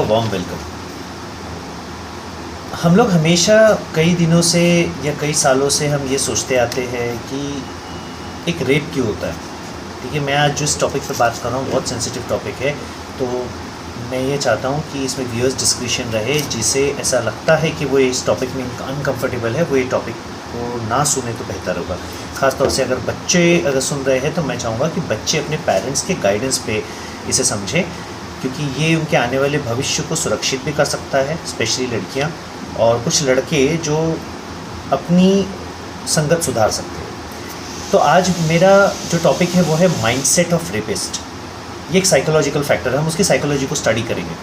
Warm welcome. हम लोग हमेशा कई दिनों से या कई सालों से हम ये सोचते आते हैं कि एक रेप क्यों होता है। ठीक है, मैं आज जिस टॉपिक पर बात कर रहा हूँ बहुत सेंसिटिव टॉपिक है, तो मैं ये चाहता हूँ कि इसमें व्यूअर्स डिस्क्रिप्शन रहे, जिसे ऐसा लगता है कि वो इस टॉपिक में अनकम्फर्टेबल है, वो ये टॉपिक को ना सुने तो बेहतर होगा। ख़ासतौर से अगर बच्चे अगर सुन रहे हैं तो मैं चाहूँगा कि बच्चे अपने पेरेंट्स के गाइडेंस पे इसे समझें, क्योंकि ये उनके आने वाले भविष्य को सुरक्षित भी कर सकता है, स्पेशली लड़कियाँ और कुछ लड़के जो अपनी संगत सुधार सकते हैं। तो आज मेरा जो टॉपिक है वो है माइंडसेट ऑफ रेपिस्ट। ये एक साइकोलॉजिकल फैक्टर है, हम उसकी साइकोलॉजी को स्टडी करेंगे।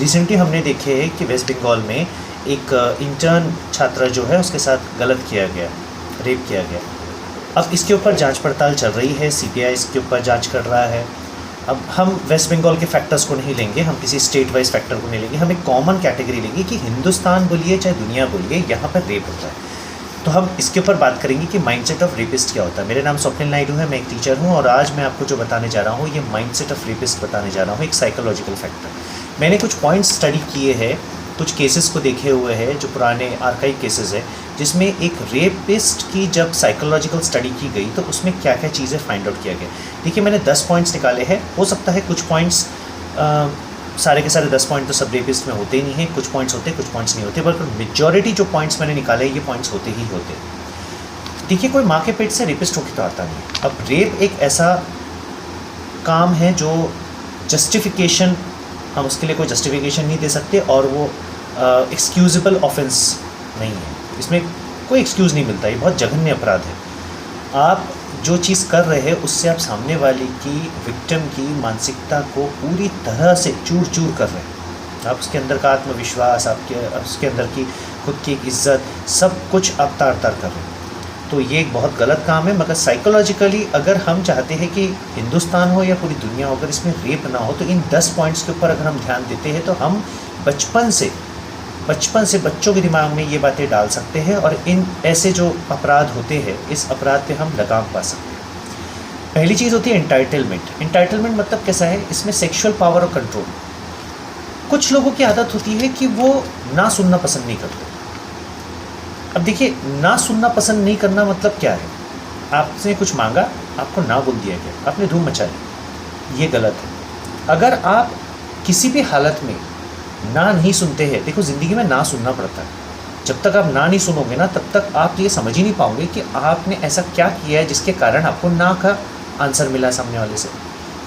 रिसेंटली हमने देखे है कि वेस्ट बंगाल में एक इंटर्न छात्रा जो है उसके साथ गलत किया गया, रेप किया गया। अब इसके ऊपर जांच पड़ताल चल रही है, सीबीआई इसके ऊपर जांच कर रहा है। अब हम वेस्ट बंगाल के फैक्टर्स को नहीं लेंगे, हम किसी स्टेट वाइज फैक्टर को नहीं लेंगे, हम एक कॉमन कैटेगरी लेंगे कि हिंदुस्तान बोलिए चाहे दुनिया बोलिए, यहाँ पर रेप होता है। तो हम इसके ऊपर बात करेंगे कि माइंडसेट ऑफ रेपिस्ट क्या होता है। मेरा नाम स्वप्निल नायडू है, मैं एक टीचर हूँ और आज मैं आपको जो बताने जा रहा हूँ ये माइंडसेट ऑफ रेपिस्ट बताने जा रहा हूँ, एक साइकोलॉजिकल फैक्टर। मैंने कुछ पॉइंट्स स्टडी किए हैं, कुछ केसेस को देखे हुए हैं जो पुराने आर्काइव केसेस है, जिसमें एक रेपिस्ट की जब साइकोलॉजिकल स्टडी की गई तो उसमें क्या क्या चीज़ें फाइंड आउट किया गया। देखिए, मैंने 10 पॉइंट्स निकाले हैं। हो सकता है कुछ पॉइंट्स सारे के सारे 10 पॉइंट तो सब रेपिस्ट में होते ही नहीं हैं, कुछ पॉइंट्स होते, कुछ पॉइंट्स नहीं होते, बल्कि मेजॉरिटी जो पॉइंट्स मैंने निकाले ये पॉइंट्स होते ही होते। देखिए, कोई माँ के पेट से रेपिस्ट होकर तो आता नहीं। अब रेप एक ऐसा काम है जो जस्टिफिकेशन, हम उसके लिए कोई जस्टिफिकेशन नहीं दे सकते और वो एक्सक्यूजेबल ऑफेंस नहीं है, इसमें कोई एक्सक्यूज़ नहीं मिलता। ये बहुत जघन्य अपराध है। आप जो चीज़ कर रहे हैं उससे आप सामने वाले की, विक्टिम की मानसिकता को पूरी तरह से चूर चूर कर रहे हैं। आप उसके अंदर का आत्मविश्वास, उसके अंदर की खुद की इज्जत, सब कुछ आप तार तार कर रहे हैं। तो ये एक बहुत गलत काम है। मगर साइकोलॉजिकली अगर हम चाहते हैं कि हिंदुस्तान हो या पूरी दुनिया हो, अगर इसमें रेप ना हो, तो इन 10 पॉइंट्स के ऊपर अगर हम ध्यान देते हैं तो हम बचपन से बच्चों के दिमाग में ये बातें डाल सकते हैं और इन ऐसे जो अपराध होते हैं इस अपराध पे हम लगाम पा सकते हैं। पहली चीज़ होती है एंटाइटलमेंट। एंटाइटलमेंट मतलब कैसा है, इसमें सेक्सुअल पावर और कंट्रोल। कुछ लोगों की आदत होती है कि वो ना सुनना पसंद नहीं करते। अब देखिए, ना सुनना पसंद नहीं करना मतलब क्या है, आपसे कुछ मांगा, आपको ना बोल दिया गया, आपने धूम मचा ली, ये गलत है। अगर आप किसी भी हालत में ना नहीं सुनते हैं, देखो ज़िंदगी में ना सुनना पड़ता है। जब तक आप ना नहीं सुनोगे ना, तब तक आप ये समझ ही नहीं पाओगे कि आपने ऐसा क्या किया है जिसके कारण आपको ना का आंसर मिला सामने वाले से।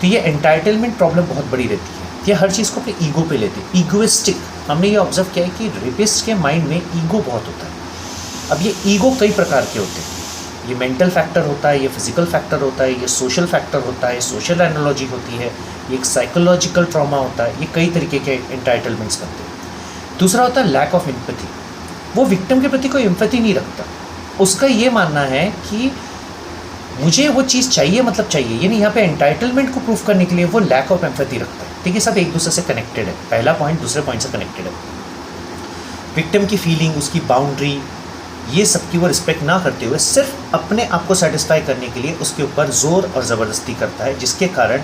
तो ये एंटाइटलमेंट प्रॉब्लम बहुत बड़ी रहती है। ये हर चीज़ को अपने ईगो पे लेते हैं, ईगोइस्टिक। हमने ये ऑब्जर्व किया है कि रेपिस्ट के माइंड में ईगो बहुत होता है। अब ये ईगो कई प्रकार के होते हैं। ये मेंटल फैक्टर होता है, ये फिजिकल फैक्टर होता है, ये सोशल फैक्टर होता है, सोशल एनालॉजी होती है, ये एक साइकोलॉजिकल ट्रॉमा होता है। ये कई तरीके के एंटाइटलमेंट्स बनते हैं। दूसरा होता है लैक ऑफ एम्पैथी। वो विक्टिम के प्रति कोई एम्पैथी नहीं रखता। उसका ये मानना है कि मुझे वो चीज़ चाहिए मतलब चाहिए, यानी यहाँ पे एंटाइटलमेंट को प्रूफ करने के लिए वो लैक ऑफ एम्पैथी रखता है। ठीक है, सब एक दूसरे से कनेक्टेड है। पहला पॉइंट दूसरे पॉइंट से कनेक्टेड है। विक्टिम की फीलिंग, उसकी बाउंड्री, ये सबकी वो रिस्पेक्ट ना करते हुए सिर्फ अपने आप को सेटिस्फाई करने के लिए उसके ऊपर ज़ोर और ज़बरदस्ती करता है, जिसके कारण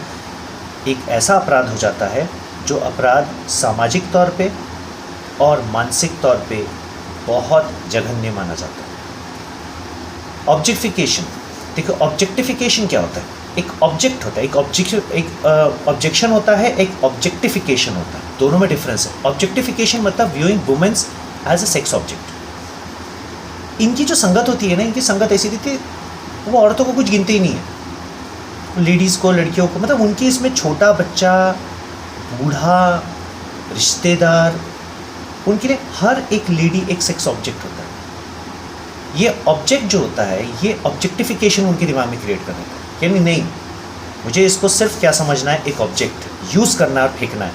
एक ऐसा अपराध हो जाता है जो अपराध सामाजिक तौर पे और मानसिक तौर पे बहुत जघन्य माना जाता है। ऑब्जेक्टिफिकेशन। देखो, ऑब्जेक्टिफिकेशन क्या होता है, एक ऑब्जेक्ट होता है, एक ऑब्जेक्शन होता है, एक ऑब्जेक्टिफिकेशन होता है, दोनों में डिफरेंस है। ऑब्जेक्टिफिकेशन मतलब viewing womens as a sex object. इनकी जो संगत होती है ना, इनकी संगत ऐसी थी कि वो औरतों को कुछ गिनते ही नहीं है, लेडीज़ को, लड़कियों को, मतलब उनकी इसमें छोटा बच्चा, बूढ़ा, रिश्तेदार, उनके लिए हर एक लेडी एक सेक्स ऑब्जेक्ट होता है। ये ऑब्जेक्ट जो होता है, ये ऑब्जेक्टिफिकेशन उनके दिमाग में क्रिएट कर देता है, यानी नहीं, मुझे इसको सिर्फ क्या समझना है, एक ऑब्जेक्ट यूज़ करना और फेंकना है,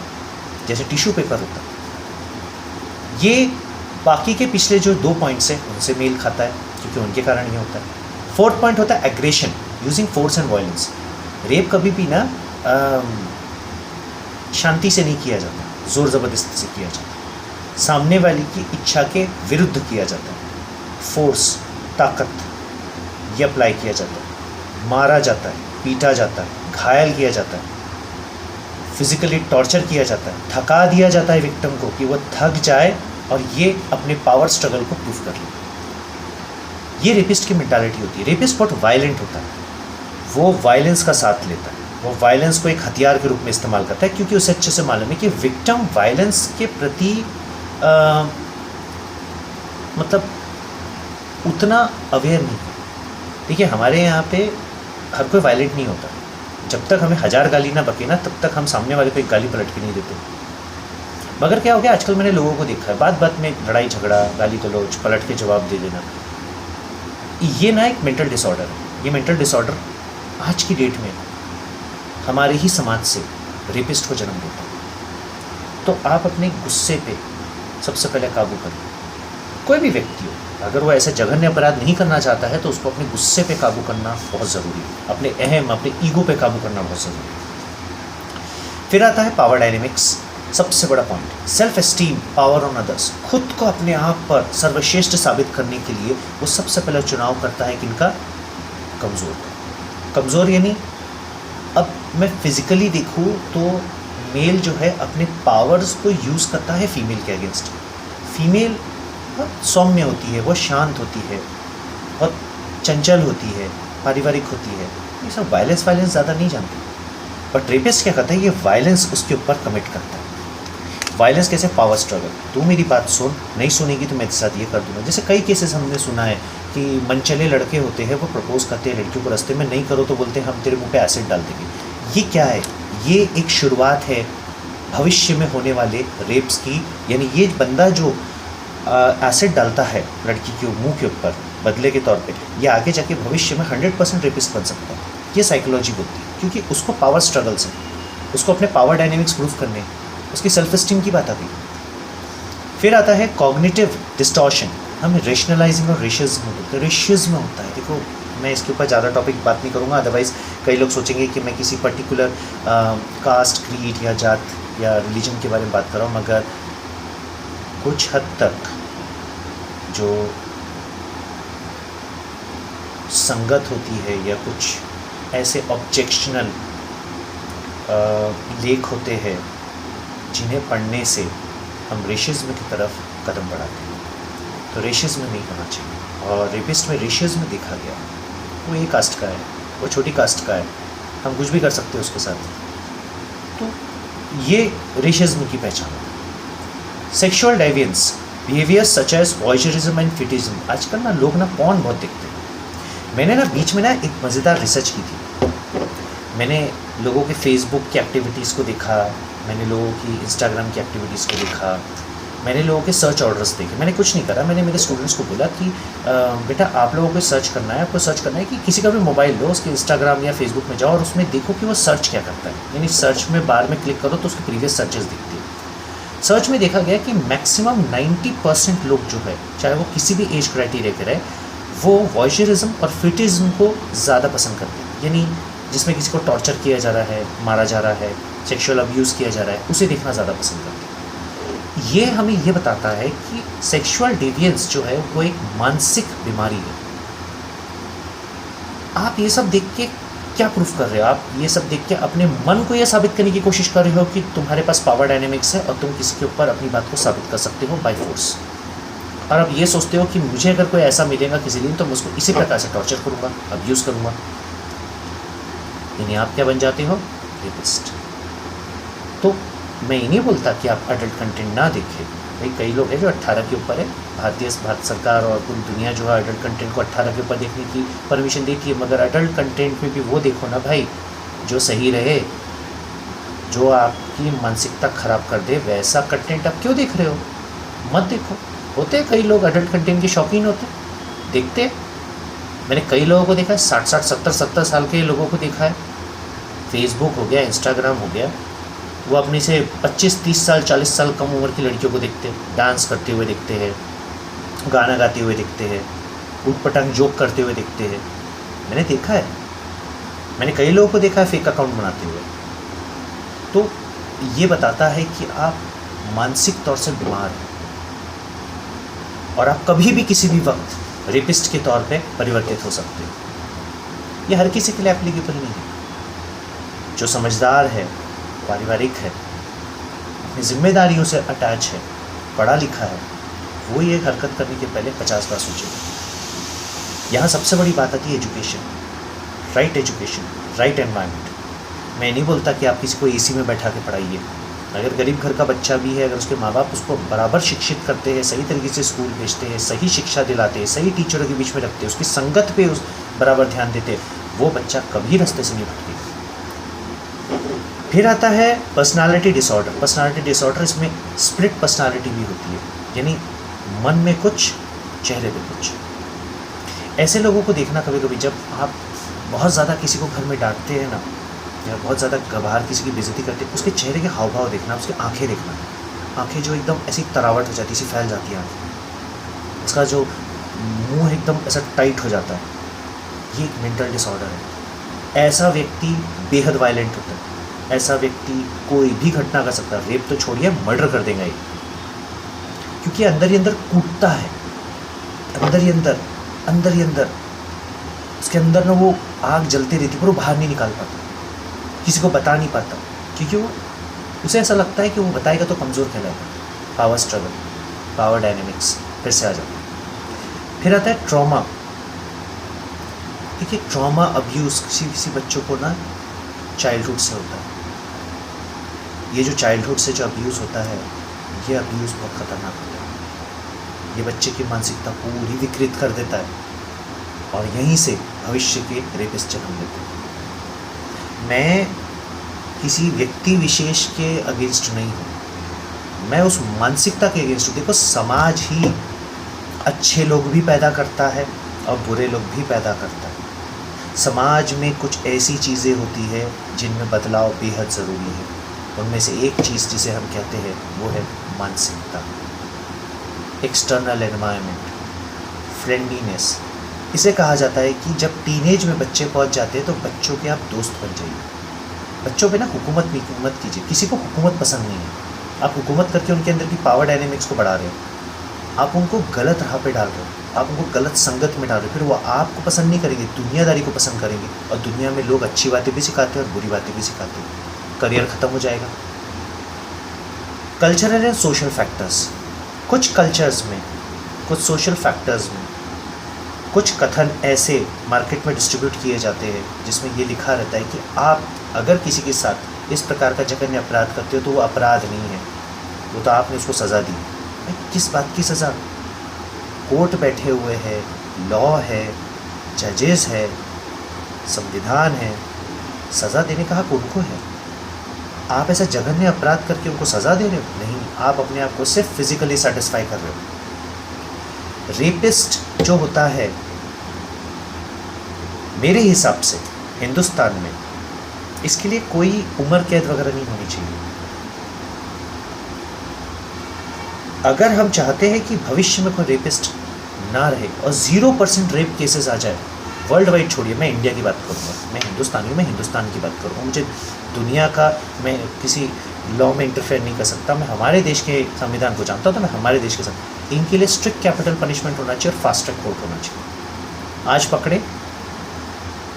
जैसे टिश्यू पेपर होता है। ये बाकी के पिछले जो 2 पॉइंट्स हैं उनसे मेल खाता है, क्योंकि उनके कारण ये होता है। 4th पॉइंट होता है aggression, using force and violence. Rape कभी भी ना शांति से नहीं किया जाता, ज़ोर ज़बरदस्ती से किया जाता है, सामने वाले की इच्छा के विरुद्ध किया जाता है। फोर्स, ताकत, ये अप्लाई किया जाता है। मारा जाता है, पीटा जाता है, घायल किया जाता है। फिजिकली टॉर्चर किया जाता है, थका दिया जाता है विक्टिम को कि वो थक जाए और ये अपने पावर स्ट्रगल को प्रूफ कर ले। ये रेपिस्ट की मेंटालिटी होती है। रेपिस्ट बहुत वायलेंट होता है, वो वायलेंस का साथ लेता है, वो वायलेंस को एक हथियार के रूप में इस्तेमाल करता है, क्योंकि उसे अच्छे से मालूम है कि विक्टिम वायलेंस के प्रति मतलब उतना अवेयर नहीं है। ठीक है, हमारे यहाँ पे हर कोई वायलेंट नहीं होता। जब तक हमें 1000 गाली ना बके ना, तब तक हम सामने वाले को एक गाली पलट के नहीं देते। मगर क्या हो गया, आजकल मैंने लोगों को देखा है, बात बात में लड़ाई झगड़ा, गाली गलौज, पलट के जवाब दे देना। ये ना एक मेंटल डिसऑर्डर है। ये मेंटल डिसऑर्डर आज की डेट में हमारे ही समाज से रेपिस्ट को जन्म देता है। तो आप अपने गुस्से पे सबसे पहले काबू करें। कोई भी व्यक्ति हो, अगर वो ऐसा जघन्य अपराध नहीं करना चाहता है तो उसको अपने गुस्से पे काबू करना बहुत ज़रूरी है, अपने अहम, अपने ईगो पे काबू करना बहुत ज़रूरी है। फिर आता है पावर डायनेमिक्स, सबसे बड़ा point, self esteem, power on others. खुद को अपने आप पर सर्वश्रेष्ठ साबित करने के लिए वो सबसे पहले चुनाव करता है किनका? कमज़ोर का। कमज़ोर यानी अब मैं फिज़िकली देखूँ तो मेल जो है अपने पावर्स को यूज़ करता है फीमेल के अगेंस्ट। फीमेल बहुत सौम्य होती है, बहुत शांत होती है, बहुत चंचल होती है, पारिवारिक होती है, ये सब वायलेंस ज़्यादा नहीं जानते। बट रेपिस्ट क्या करता है, ये वायलेंस उसके ऊपर कमिट करता है। वायलेंस कैसे? Power struggle. तू मेरी बात सुन, नहीं सुनेगी तो मैं तेरे साथ ये कर दूँगा। जैसे कई केसेस हमने सुना है कि मनचले लड़के होते हैं, वो प्रपोज करते हैं लड़कियों को रास्ते में, नहीं करो तो बोलते हैं हम तेरे मुँह पे एसिड डाल देंगे। ये क्या है? ये एक शुरुआत है भविष्य में होने वाले रेप्स की। यानी ये बंदा जो एसिड डालता है लड़की के मुंह के ऊपर बदले के तौर पे, ये आगे जाके भविष्य में 100% रेपिस्ट बन सकता है। ये साइकोलॉजी होती है, क्योंकि उसको पावर स्ट्रगल्स है, उसको अपने पावर डायनेमिक्स प्रूफ करने, उसकी सेल्फ एस्टीम की बात आ गई। फिर आता है कॉग्निटिव डिस्टॉर्शन, हम रेशनलाइजिंग और रेशिज्म बोलते हैं। रेशिज्म होता है, देखो मैं इसके ऊपर ज़्यादा टॉपिक बात नहीं करूँगा, अदरवाइज़ कई लोग सोचेंगे कि मैं किसी पर्टिकुलर कास्ट, क्रीड या जात या रिलीजन के बारे में बात कर रहा हूँ। मगर कुछ हद तक जो संगत होती है या कुछ ऐसे ऑब्जेक्शनल लेख होते हैं जिन्हें पढ़ने से हम रेशिज्म की तरफ कदम बढ़ाते हैं, तो रेशिज्म नहीं होना चाहिए। और रेपिस्ट में रेशिज्म देखा गया, वो एक कास्ट का है, वो छोटी कास्ट का है, हम कुछ भी कर सकते हैं उसके साथ, तो ये रेशिज्म की पहचान है। Sexual deviance, behaviours such as voyeurism and fetishism. आजकल ना लोग ना पॉर्न बहुत देखते हैं। मैंने ना बीच में ना एक मज़ेदार रिसर्च की थी। मैंने लोगों के फेसबुक की एक्टिविटीज़ को देखा, मैंने लोगों की इंस्टाग्राम की एक्टिविटीज़ को देखा, मैंने लोगों के सर्च ऑर्डर्स देखे। मैंने कुछ नहीं करा, मैंने मेरे स्टूडेंट्स को बोला कि बेटा आप लोगों को सर्च करना है, आपको सर्च करना है कि किसी का भी मोबाइल लो, उसके इंस्टाग्राम या फेसबुक में जाओ और उसमें देखो कि वो सर्च क्या करता है। यानी सर्च में बार में क्लिक करो तो उसकी प्रीवियस सर्चेस दिखती है। सर्च में देखा गया कि मैक्सिमम 90% लोग जो है, चाहे वो किसी भी एज क्राइटेरिया के रहे, वो वॉयजरिज्म और फिटिज्म को ज़्यादा पसंद करते हैं। यानी जिसमें किसी को टॉर्चर किया जा रहा है, मारा जा रहा है, सेक्सुअल अब्यूज़ किया जा रहा है, उसे देखना ज़्यादा पसंद करते हैं। ये हमें ये बताता है कि सेक्सुअल डेविएंस जो है वो एक मानसिक बीमारी है। आप ये सब देख के क्या प्रूफ कर रहे हो? आप ये सब देख के अपने मन को ये साबित करने की कोशिश कर रहे हो कि तुम्हारे पास पावर डायनेमिक्स है और तुम किसी के ऊपर अपनी बात को साबित कर सकते हो बाय फोर्स। और अब ये सोचते हो कि मुझे अगर कोई ऐसा मिलेगा किसी दिन तो मैं उसको इसी प्रकार से टॉर्चर करूँगा, अब्यूज़ करूँगा। यानी आप क्या बन जाते हो? रेपिस्ट। तो मैं ये नहीं बोलता कि आप अडल्ट कंटेंट ना देखें। भाई कई लोग हैं जो 18 के ऊपर है, भारत सरकार और पूरी दुनिया जो है अडल्ट कंटेंट को 18 के ऊपर देखने की परमिशन देती है। मगर अडल्ट कंटेंट में भी वो देखो ना भाई जो सही रहे, जो आपकी मानसिकता ख़राब कर दे, वैसा कंटेंट आप क्यों देख रहे हो? मत देखो। होते हैं कई लोग अडल्ट कंटेंट के शौकीन होते, देखते। मैंने कई लोगों को देखा है, 60-60, 70-70 साल के लोगों को देखा है। फेसबुक हो गया, इंस्टाग्राम हो गया, वो अपने से 25-30 साल 40 साल कम उम्र की लड़कियों को देखते हैं, डांस करते हुए देखते हैं, गाना गाते हुए देखते हैं, उटपटांग जोक करते हुए देखते हैं। मैंने देखा है, मैंने कई लोगों को देखा है फेक अकाउंट बनाते हुए। तो ये बताता है कि आप मानसिक तौर से बीमार हैं और आप कभी भी किसी भी वक्त रेपिस्ट के तौर पे परिवर्तित हो सकते हो। ये हर किसी के लिए एप्लीकेबल नहीं है। जो समझदार है पारिवारिक है, अपनी जिम्मेदारियों से अटैच है, पढ़ा लिखा है, वो ये हरकत करने के पहले 50 बार सोचेगा। यहाँ सबसे बड़ी बात आती है education, right education, right environment. मैं नहीं बोलता कि आप किसी को एसी में बैठा के पढ़ाइए। अगर गरीब घर का बच्चा भी है, अगर उसके माँ बाप उसको बराबर शिक्षित करते हैं, सही तरीके से स्कूल भेजते हैं, सही शिक्षा दिलाते हैं, सही टीचरों के बीच में रखते हैं, उसकी संगत पे उस बराबर ध्यान देते हैं, वो बच्चा कभी रास्ते से नहीं भटकेगा। फिर आता है पर्सनालिटी डिसऑर्डर। पर्सनालिटी डिसऑर्डर, इसमें स्प्लिट पर्सनालिटी भी होती है, यानी मन में कुछ, चेहरे पे कुछ। ऐसे लोगों को देखना कभी कभी, जब आप बहुत ज़्यादा किसी को घर में डांटते हैं ना, या बहुत ज़्यादा बाहर किसी की बेइज्जती करते हैं, उसके चेहरे के हाव भाव देखना, उसकी आंखें देखना। आंखें जो एकदम ऐसी तरावट हो जाती है, ऐसी फैल जाती है आँखें, उसका जो मुंह एकदम ऐसा टाइट हो जाता है, ये एक मेंटल डिसऑर्डर है। ऐसा व्यक्ति बेहद वायलेंट होता है। ऐसा व्यक्ति कोई भी घटना कर सकता है, रेप तो छोड़िए, मर्डर कर देगा ये, क्योंकि अंदर ही अंदर कूटता है, अंदर ही अंदर उसके अंदर ना वो आग जलती रहती, पर वो बाहर नहीं निकाल पाता, किसी को बता नहीं पाता, क्योंकि उसे ऐसा लगता है कि वो बताएगा तो कमज़ोर कहलाएगा। पावर स्ट्रगल, पावर डायनेमिक्स फिर से आ जाता है। फिर आता है ट्रॉमा। देखिए, ट्रॉमा अब्यूज़ किसी बच्चों को ना चाइल्डहुड से होता है। ये जो चाइल्डहुड से जो अब्यूज़ होता है, ये अब्यूज़ बहुत ख़तरनाक होता है। ये बच्चे की मानसिकता पूरी विकृत कर देता है, और यहीं से भविष्य के रेपिस्ट जन्म लेते हैं। मैं किसी व्यक्ति विशेष के अगेंस्ट नहीं हूँ, मैं उस मानसिकता के अगेंस्ट हूँ। देखो, समाज ही अच्छे लोग भी पैदा करता है और बुरे लोग भी पैदा करता है। समाज में कुछ ऐसी चीज़ें होती है जिनमें बदलाव बेहद ज़रूरी है। उनमें से एक चीज़ जिसे हम कहते हैं वो है मानसिकता, एक्सटर्नल एनवायरनमेंट, फ्रेंडलीनेस। इसे कहा जाता है कि जब टीनेज में बच्चे पहुंच जाते हैं तो बच्चों के आप दोस्त बन जाइए। बच्चों पे ना हुकूमत मत कीजिए। किसी को हुकूमत पसंद नहीं है। आप हुकूमत करके उनके अंदर की पावर डायनेमिक्स को बढ़ा रहे हो, आप उनको गलत राह पे डाल रहे हो, आप उनको गलत संगत में डाल रहे हो। फिर वो आपको पसंद नहीं करेंगे, दुनियादारी को पसंद करेंगे, और दुनिया में लोग अच्छी बातें भी सिखाते हैं और बुरी बातें भी सिखाते हैं। करियर ख़त्म हो जाएगा। Cultural and social factors. कुछ कल्चर्स में, कुछ सोशल फैक्टर्स में कुछ कथन ऐसे मार्केट में डिस्ट्रीब्यूट किए जाते हैं जिसमें ये लिखा रहता है कि आप अगर किसी के साथ इस प्रकार का जघन्य अपराध करते हो तो वो अपराध नहीं है, वो तो आपने उसको सज़ा दी। किस बात की सज़ा? कोर्ट बैठे हुए हैं, लॉ है, जजेस है, संविधान है, सज़ा देने का हक उनको है। आप ऐसा जघन्य अपराध करके उनको सज़ा दे रहे हो? नहीं, आप अपने आप को सिर्फ फिजिकली सेटिस्फाई कर रहे हो। रेपिस्ट जो होता है, मेरे हिसाब से हिंदुस्तान में इसके लिए कोई उम्र कैद वगैरह नहीं होनी चाहिए। अगर हम चाहते हैं कि भविष्य में कोई रेपिस्ट ना रहे और 0% रेप केसेस आ जाए, वर्ल्ड वाइड छोड़िए, मैं इंडिया की बात करूँगा, मैं हिंदुस्तानी हूँ, मैं हिंदुस्तान की बात करूँगा। मुझे दुनिया का, मैं किसी लॉ में इंटरफेयर नहीं कर सकता, मैं हमारे देश के संविधान को जानता हूँ, तो मैं हमारे देश के साथ, इनके लिए स्ट्रिक्ट कैपिटल पनिशमेंट होना चाहिए और फास्ट ट्रैक कोर्ट होना चाहिए। आज पकड़े,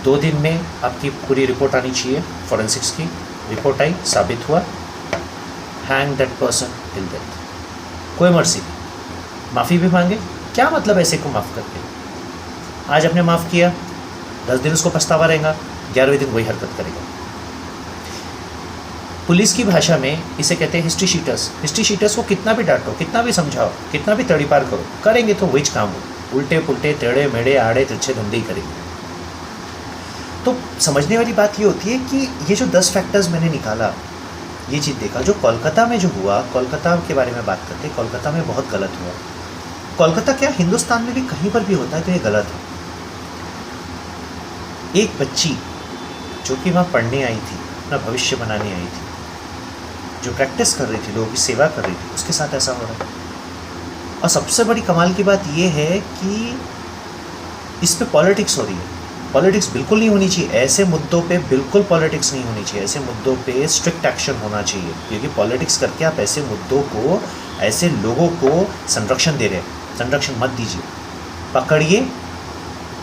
2 दिन में आपकी पूरी रिपोर्ट आनी चाहिए, फॉरेंसिक्स की रिपोर्ट आई, साबित हुआ, hang that person till death, कोई मर्जी नहीं। माफ़ी भी मांगे, क्या मतलब ऐसे को माफ़ करके? आज आपने माफ़ किया, 10 दिन उसको पछतावा रहेगा, 11वें दिन वही हरकत करेगा। पुलिस की भाषा में इसे कहते हैं हिस्ट्री शीटर्स। हिस्ट्री शीटर्स को कितना भी डांटो, कितना भी समझाओ, कितना भी तड़ीपार करो, करेंगे तो वही काम हो, उल्टे पुल्टे टेढ़े मेढ़े आड़े तिरछे धंधे ही करेंगे। तो समझने वाली बात ये होती है कि ये जो 10 फैक्टर्स मैंने निकाला, ये चीज़ देखा जो कोलकाता में जो हुआ, कोलकाता के बारे में बात करते हैं, कोलकाता में बहुत गलत हुआ। कोलकाता क्या, हिंदुस्तान में भी कहीं पर भी होता है तो ये गलत है। एक बच्ची जो कि वहाँ पढ़ने आई थी, अपना भविष्य बनाने आई थी, जो प्रैक्टिस कर रही थी, लोगों की सेवा कर रही थी, उसके साथ ऐसा हो रहा है। और सबसे बड़ी कमाल की बात ये है कि इस पे पॉलिटिक्स हो रही है। पॉलिटिक्स बिल्कुल नहीं होनी चाहिए, ऐसे मुद्दों पे बिल्कुल पॉलिटिक्स नहीं होनी चाहिए। ऐसे मुद्दों पे स्ट्रिक्ट एक्शन होना चाहिए, क्योंकि पॉलिटिक्स करके आप ऐसे मुद्दों को, ऐसे लोगों को संरक्षण दे रहे हैं। संरक्षण मत दीजिए, पकड़िए,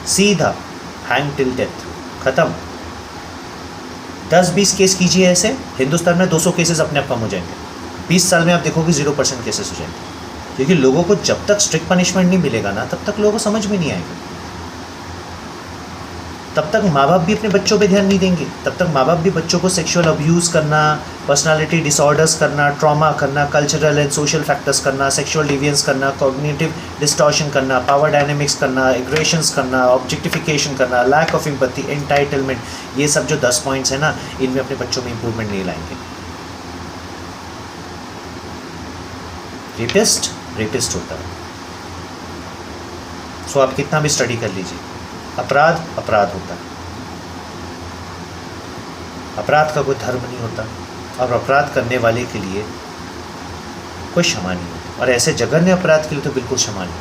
सीधा हैंग टिल डेथ, ख़त्म। 10-20 केस कीजिए ऐसे, हिंदुस्तान में 200 केसेस अपने आप कम हो जाएंगे। 20 साल में आप देखोगे 0% केसेस हो जाएंगे, क्योंकि लोगों को जब तक स्ट्रिक्ट पनिशमेंट नहीं मिलेगा ना, तब तक लोगों को समझ में नहीं आएगा। तब तक माँ बाप भी अपने बच्चों पे ध्यान नहीं देंगे, तब तक माँ बाप भी बच्चों को सेक्सुअल अब्यूज़ करना, पर्सनालिटी डिसऑर्डर्स करना, ट्रॉमा करना, कल्चरल एंड सोशल फैक्टर्स करना, सेक्सुअल डिवियंस करना, कॉग्निटिव डिस्टॉर्शन करना, पावर डायनेमिक्स करना, एग्रेशंस करना, ऑब्जेक्टिफिकेशन करना, लैक ऑफ एम्पैथी, एंटाइटलमेंट, ये सब जो 10 पॉइंट्स हैं ना, इनमें अपने बच्चों में इंप्रूवमेंट नहीं लाएंगे। रेपिस्ट होता है। सो आप कितना भी स्टडी कर लीजिए, अपराध होता है। अपराध का कोई धर्म नहीं होता, और अपराध करने वाले के लिए कोई क्षमा नहीं होती, और ऐसे जघन्य अपराध के लिए तो बिल्कुल क्षमा नहीं।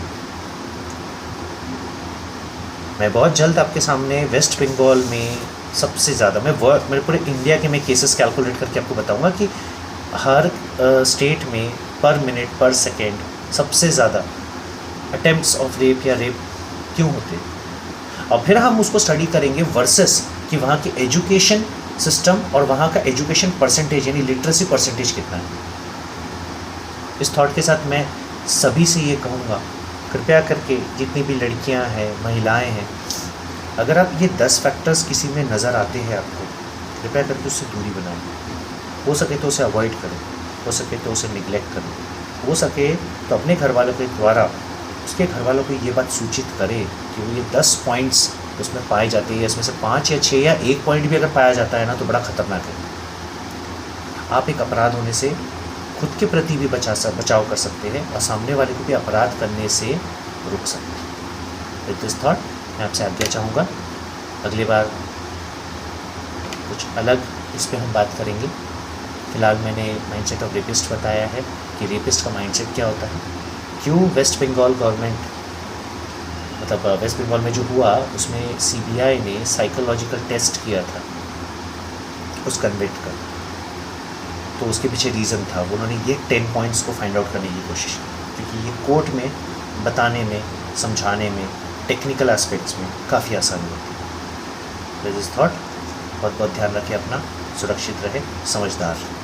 मैं बहुत जल्द आपके सामने वेस्ट बंगाल में सबसे ज़्यादा, मेरे पूरे इंडिया के मैं केसेस कैलकुलेट करके आपको बताऊंगा कि हर स्टेट में पर मिनट पर सेकेंड सबसे ज़्यादा अटेम्प्ट्स ऑफ रेप या रेप क्यों होते हैं, और फिर हम उसको स्टडी करेंगे वर्सेस कि वहाँ की एजुकेशन सिस्टम और वहाँ का एजुकेशन परसेंटेज यानी लिटरेसी परसेंटेज कितना है। इस थॉट के साथ मैं सभी से ये कहूँगा, कृपया करके जितनी भी लड़कियाँ हैं, महिलाएं हैं, अगर आप ये 10 फैक्टर्स किसी में नज़र आते हैं आपको, कृपया करके उससे दूरी बनाएं। हो सके तो उसे अवॉइड करें, हो सके तो उसे निगलेक्ट करें, हो सके तो अपने घर वालों के द्वारा उसके घर वालों को ये बात सूचित करें कि वो ये 10 पॉइंट्स उसमें पाए जाते हैं, इसमें से 5 या 6 या 1 पॉइंट भी अगर पाया जाता है ना, तो बड़ा ख़तरनाक है। आप एक अपराध होने से खुद के प्रति भी बचाव कर सकते हैं, और सामने वाले को भी अपराध करने से रोक सकते हैं। विद दिस थॉट मैं आपसे आज्ञा चाहूँगा, अगली बार कुछ अलग इस पर हम बात करेंगे। फ़िलहाल मैंने माइंडसेट ऑफ रेपिस्ट बताया है कि रेपिस्ट का माइंडसेट क्या होता है, क्यों वेस्ट बंगाल गवर्नमेंट, मतलब वेस्ट बंगाल में जो हुआ उसमें सीबीआई ने साइकोलॉजिकल टेस्ट किया था उस कन्विक्ट का, तो उसके पीछे रीज़न था, उन्होंने ये 10 पॉइंट्स को फाइंड आउट करने की कोशिश की, क्योंकि ये कोर्ट में बताने में, समझाने में, टेक्निकल एस्पेक्ट्स में काफ़ी आसानी होती है। दिस इज़ थॉट, बहुत बहुत ध्यान रखें अपना, सुरक्षित रहे, समझदार रहे।